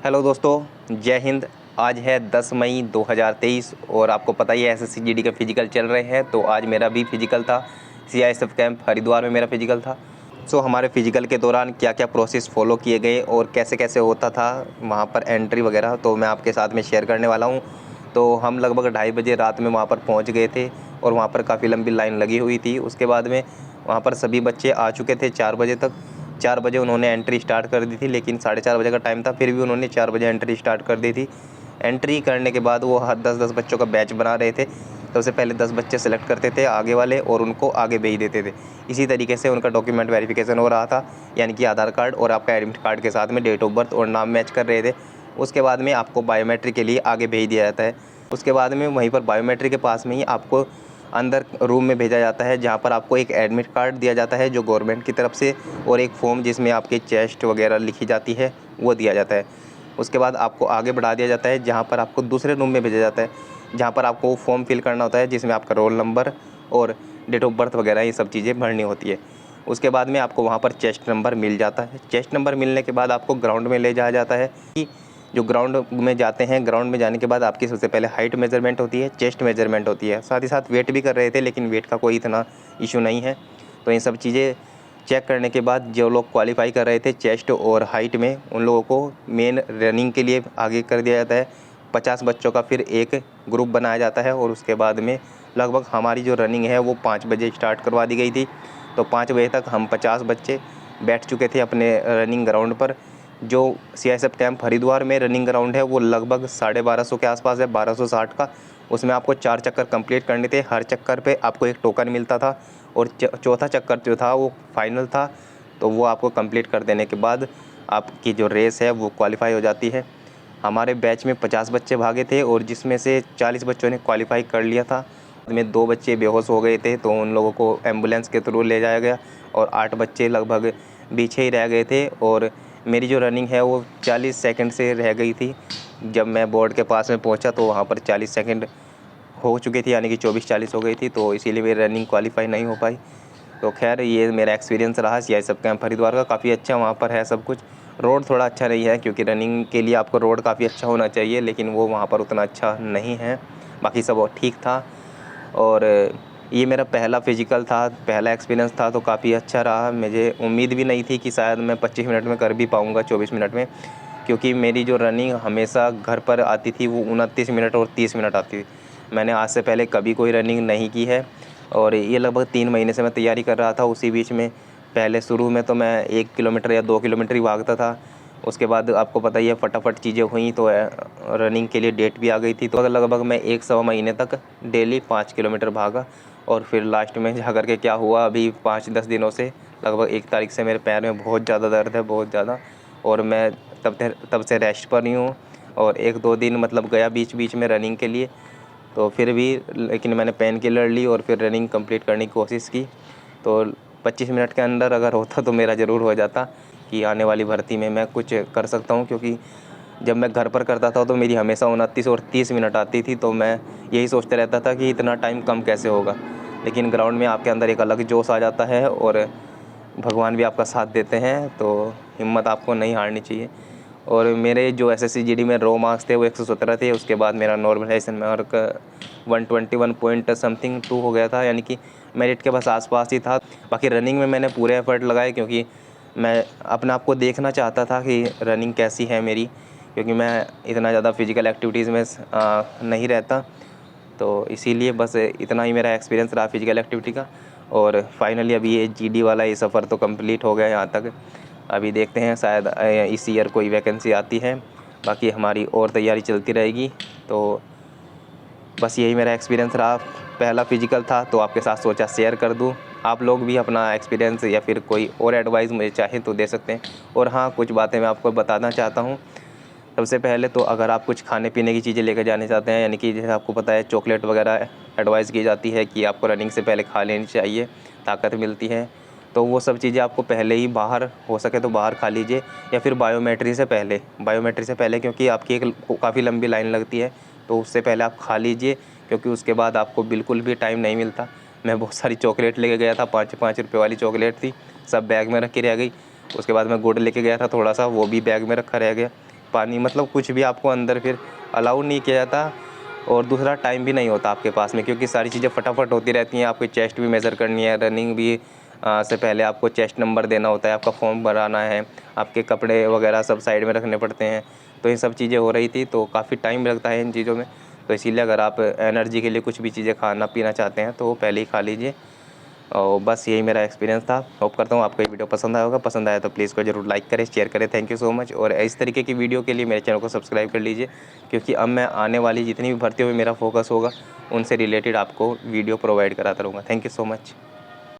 Hello दोस्तों, जय हिंद। आज है 10 मई 2023 और आपको पता ही है एसएससी जीडी के फिजिकल चल रहे हैं। तो आज मेरा भी फिजिकल था। सीआईएसएफ कैंप हरिद्वार में मेरा फिजिकल था। हमारे फिजिकल के दौरान क्या क्या प्रोसेस फॉलो किए गए और कैसे कैसे होता था वहाँ पर एंट्री वगैरह, तो मैं आपके साथ में शेयर करने वाला हूँ। तो हम लगभग 2:30 बजे रात में वहाँ पर पहुँच गए थे और वहाँ पर काफ़ी लंबी लाइन लगी हुई थी। उसके बाद में वहाँ पर सभी बच्चे आ चुके थे 4 बजे तक। 4 बजे उन्होंने एंट्री स्टार्ट कर दी थी, लेकिन 4:30 बजे का टाइम था, फिर भी उन्होंने 4 बजे एंट्री स्टार्ट कर दी थी। एंट्री करने के बाद वो 10-10 बच्चों का बैच बना रहे थे। सबसे पहले 10 बच्चे सेलेक्ट करते थे आगे वाले और उनको आगे भेज देते थे। इसी तरीके से उनका डॉक्यूमेंट वेरिफिकेशन हो रहा था, यानी कि आधार कार्ड और आपका एडमिट कार्ड के साथ में डेट ऑफ बर्थ और नाम मैच कर रहे थे। उसके बाद में आपको बायोमेट्रिक के लिए आगे भेज दिया जाता है। उसके बाद में वहीं पर बायोमेट्रिक के पास में ही आपको अंदर रूम में भेजा जाता है, जहाँ पर आपको एक एडमिट कार्ड दिया जाता है जो गवर्नमेंट की तरफ से, और एक फॉर्म जिसमें आपके चेस्ट वगैरह लिखी जाती है वो दिया जाता है। उसके बाद आपको आगे बढ़ा दिया जाता है, जहाँ पर आपको दूसरे रूम में भेजा जाता है, जहाँ पर आपको वो फॉर्म फिल करना होता है जिसमें आपका रोल नंबर और डेट ऑफ बर्थ वगैरह ये सब चीज़ें भरनी होती है। उसके बाद में आपको वहाँ पर चेस्ट नंबर मिल जाता है। चेस्ट नंबर मिलने के बाद आपको ग्राउंड में ले जाया जाता है। कि जो ग्राउंड में जाते हैं, ग्राउंड में जाने के बाद आपकी सबसे पहले हाइट मेजरमेंट होती है, चेस्ट मेजरमेंट होती है, साथ ही साथ वेट भी कर रहे थे, लेकिन वेट का कोई इतना इशू नहीं है। तो इन सब चीज़ें चेक करने के बाद जो लोग क्वालिफाई कर रहे थे चेस्ट और हाइट में, उन लोगों को मेन रनिंग के लिए आगे कर दिया जाता है। 50 बच्चों का फिर एक ग्रुप बनाया जाता है और उसके बाद में लगभग हमारी जो रनिंग है वो 5 बजे स्टार्ट करवा दी गई थी। तो 5 बजे तक हम 50 बच्चे बैठ चुके थे अपने रनिंग ग्राउंड पर। जो सीआईएसएफ कैंप हरिद्वार में रनिंग ग्राउंड है वो लगभग 1250 के आसपास है, 1260 का। उसमें आपको 4 चक्कर कंप्लीट करने थे। हर चक्कर पे आपको एक टोकन मिलता था और चौथा चक्कर जो था वो फाइनल था। तो वो आपको कंप्लीट कर देने के बाद आपकी जो रेस है वो क्वालिफाई हो जाती है। हमारे बैच में 50 बच्चे भागे थे और जिसमें से 40 बच्चों ने क्वालिफाई कर लिया था। में 2 बच्चे बेहोश हो गए थे, तो उन लोगों को एम्बुलेंस के थ्रू ले जाया गया और 8 बच्चे लगभग पीछे ही रह गए थे। और मेरी जो रनिंग है वो 40 सेकंड से रह गई थी। जब मैं बोर्ड के पास में पहुंचा तो वहाँ पर 40 सेकंड हो चुकी थी, यानी कि 24-40 हो गई थी, तो इसीलिए मेरी रनिंग क्वालिफाई नहीं हो पाई। तो खैर ये मेरा एक्सपीरियंस रहा सीआईएसएफ कैंप हरिद्वार का। काफ़ी अच्छा वहाँ पर है सब कुछ। रोड थोड़ा अच्छा नहीं है, क्योंकि रनिंग के लिए आपको रोड काफ़ी अच्छा होना चाहिए, लेकिन वो वहाँ पर उतना अच्छा नहीं है। बाकी सब ठीक था। और ये मेरा पहला फिजिकल था, पहला एक्सपीरियंस था, तो काफ़ी अच्छा रहा। मुझे उम्मीद भी नहीं थी कि शायद मैं 25 मिनट में कर भी पाऊँगा, 24 मिनट में, क्योंकि मेरी जो रनिंग हमेशा घर पर आती थी वो 29 मिनट और 30 मिनट आती थी। मैंने आज से पहले कभी कोई रनिंग नहीं की है और ये लगभग 3 महीने से मैं तैयारी कर रहा था। उसी बीच में पहले शुरू में तो मैं 1 किलोमीटर या 2 किलोमीटर ही भागता था। उसके बाद आपको पता ही है फटाफट चीज़ें हुई, तो रनिंग के लिए डेट भी आ गई थी। तो लगभग मैं 1 सवा महीने तक डेली 5 किलोमीटर भागा और फिर लास्ट में जा कर के क्या हुआ, अभी 5-10 दिनों से लगभग 1 तारीख से मेरे पैर में बहुत ज़्यादा दर्द है, बहुत ज़्यादा। और मैं तब से रेस्ट पर ही हूँ और 1-2 दिन मतलब गया बीच बीच में रनिंग के लिए, तो फिर भी लेकिन मैंने पेन किलर ली और फिर रनिंग कंप्लीट करने की कोशिश की। तो 25 मिनट के अंदर अगर होता तो मेरा ज़रूर हो जाता कि आने वाली भर्ती में मैं कुछ कर सकता हूँ। क्योंकि जब मैं घर पर करता था तो मेरी हमेशा 29 और 30 मिनट आती थी, तो मैं यही सोचते रहता था कि इतना टाइम कम कैसे होगा। लेकिन ग्राउंड में आपके अंदर एक अलग जोश आ जाता है और भगवान भी आपका साथ देते हैं, तो हिम्मत आपको नहीं हारनी चाहिए। और मेरे जो एसएससी जीडी में रो मार्क्स थे वो 117 थे। उसके बाद मेरा नॉर्मलाइजेशन मार्क 121 पॉइंट समथिंग 2 हो गया था, यानी कि मेरिट के बस आसपास ही था। बाकी रनिंग में मैंने पूरे एफर्ट लगाए, क्योंकि मैं अपने आप को देखना चाहता था कि रनिंग कैसी है मेरी, क्योंकि मैं इतना ज़्यादा फिजिकल एक्टिविटीज़ में नहीं रहता। तो इसीलिए बस इतना ही मेरा एक्सपीरियंस रहा फिजिकल एक्टिविटी का। और फाइनली अभी ये जीडी वाला ये सफ़र तो कंप्लीट हो गया यहाँ तक। अभी देखते हैं शायद इस ईयर कोई वैकेंसी आती है, बाकी हमारी और तैयारी चलती रहेगी। तो बस यही मेरा एक्सपीरियंस रहा, पहला फिजिकल था, तो आपके साथ सोचा शेयर कर दूं। आप लोग भी अपना एक्सपीरियंस या फिर कोई और एडवाइस मुझे चाहे तो दे सकते हैं। और हाँ, कुछ बातें मैं आपको बताना चाहता हूँ। सबसे पहले तो अगर आप कुछ खाने पीने की चीज़ें लेकर जाने चाहते हैं, यानी कि जैसे आपको पता है चॉकलेट वगैरह एडवाइस की जाती है कि आपको रनिंग से पहले खा लेनी चाहिए, ताकत मिलती है। तो वो सब चीज़ें आपको पहले ही बाहर हो सके तो बाहर खा लीजिए, या फिर बायोमेट्री से पहले, क्योंकि आपकी एक काफ़ी लंबी लाइन लगती है, तो उससे पहले आप खा लीजिए, क्योंकि उसके बाद आपको बिल्कुल भी टाइम नहीं मिलता। मैं बहुत सारी चॉकलेट लेके गया था, 5-5 रुपये वाली चॉकलेट थी, सब बैग में रख के रह गई। उसके बाद मैं गुड़ लेके गया था थोड़ा सा, वो भी बैग में रखा रह गया। पानी मतलब कुछ भी आपको अंदर फिर अलाउ नहीं किया जाता। और दूसरा टाइम भी नहीं होता आपके पास में, क्योंकि सारी चीज़ें फटाफट होती रहती हैं। आपकी चेस्ट भी मेज़र करनी है, रनिंग भी से पहले आपको चेस्ट नंबर देना होता है, आपका फॉर्म भराना है, आपके कपड़े वगैरह सब साइड में रखने पड़ते हैं। तो ये सब चीज़ें हो रही थी, तो काफ़ी टाइम लगता है इन चीज़ों में। तो इसीलिए अगर आप एनर्जी के लिए कुछ भी चीज़ें खाना पीना चाहते हैं तो वो पहले ही खा लीजिए। और बस यही मेरा एक्सपीरियंस था। होप करता हूँ आपको ये वीडियो पसंद आया होगा। पसंद आया तो प्लीज़ को ज़रूर लाइक करें, शेयर करें। Thank you so much. और इस तरीके की वीडियो के लिए मेरे चैनल को सब्सक्राइब कर लीजिए, क्योंकि अब मैं आने वाली जितनी भी भर्तियों में मेरा फोकस होगा उनसे रिलेटेड आपको वीडियो प्रोवाइड कराता रहूँगा। Thank you so much.